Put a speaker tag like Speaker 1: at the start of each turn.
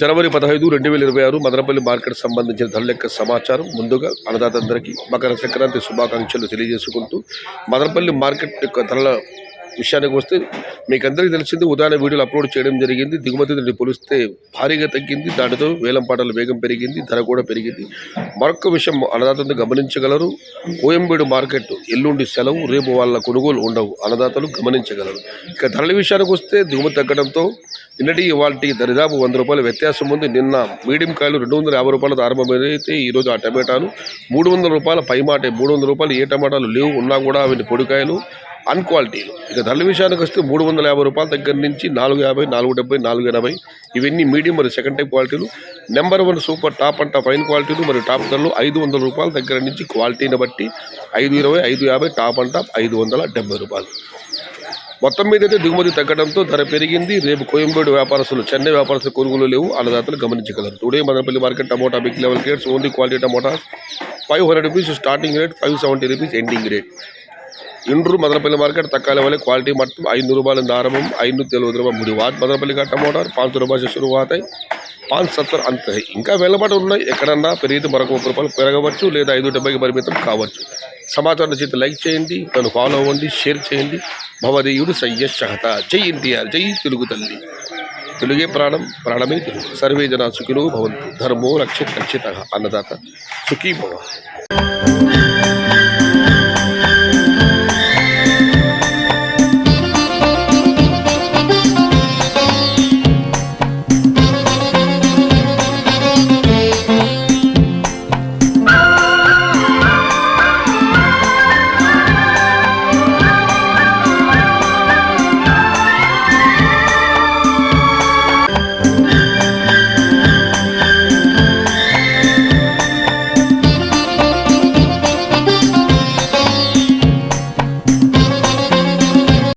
Speaker 1: జనవరి 15, 2026 Madanapalle market సంబంధించిన ధరల యొక్క సమాచారం. ముందుగా అన్నదాతందరికీ మకర సంక్రాంతి శుభాకాంక్షలు తెలియజేసుకుంటూ మదనపల్లి మార్కెట్ యొక్క ధరల విషయానికి వస్తే మీకు అందరికీ తెలిసింది, ఉదాహరణ వీడియోలు అప్లోడ్ చేయడం జరిగింది. దిగుమతి పోలిస్తే భారీగా తగ్గింది. దానితో వేలం పాటల వేగం పెరిగింది, ధర కూడా పెరిగింది. మరొక విషయం అన్నదాతలు గమనించగలరు, కోయంబేడు మార్కెట్ ఎల్లుండి సెలవు, రేపు వాళ్ళ కొనుగోలు ఉండవు, అన్నదాతలు గమనించగలరు. ఇక ధరల విషయానికి వస్తే దిగుమతి తగ్గడంతో నిన్నటి వాటికి దరిదాపు 100 రూపాయల వ్యత్యాసం ఉంది. నిన్న మీడియం కాయలు 250 రూపాయలతో ఆరంభమైతే ఈరోజు ఆ టమాటాలు 300 రూపాయల పైమాటే. 300 రూపాయలు ఏ టమాటాలు లేవు, ఉన్నా కూడా అవి పొడికాయలు, అన్క్వాలిటీలు. ఇక ధరల విషయానికి వస్తే 350 రూపాయల దగ్గర నుంచి 450, 470, 480 ఇవన్నీ మీడియం మరియు సెకండ్ టైప్ క్వాలిటీలు. నెంబర్ 1 సూపర్ టాప్ అంట ఫైన్ క్వాలిటీలు మరియు టాప్ ధరలు 500 రూపాయల దగ్గర నుంచి క్వాలిటీని బట్టి 520, 550 టాప్ అంట 570 రూపాయలు. మొత్తం మీద అయితే దిగుమతి తగ్గడంతో ధర పెరిగింది. రేపు కోయంబేడు వ్యాపారస్తులు, చెన్నై వ్యాపారస్తులు కొనుగోలు లేవు, అన్నదాతలు గమనించగలరు. Today Madanapalle market tomato big level grades only quality tomato 500 rupees starting rate, 570 rupees ending rate. इंड्रू मदनपल्ली मार्केट तक्का वाले क्वालिटी मट्टम 500 रूपये आरंभ 570 रूपये मुड़ी वाद मदनपल्ली का टमाटा 500 रूपये से शुरुआत है 570 अंत है इंका वेलबाటు ఉన్నాయి ఎక్కడన్నా పెరిగితే మరొక 30 రూపాయలు పెరగవచ్చు లేదా 570కి పరిమితం కావచ్చు సమాచారం నచ్చితే లైక్ చేయండి నన్ను ఫాలో అవ్వండి షేర్ చేయండి భవదేయుడు సయ్యద్ షహతా జై ఎన్టీఆర్ జై తెలుగు తల్లి తెలుగే ప్రాణం ప్రాణమే తెలుగు సర్వే జన సుఖినో భవంతు ధర్మో రక్షితః అన్నదాత సుఖీ భవ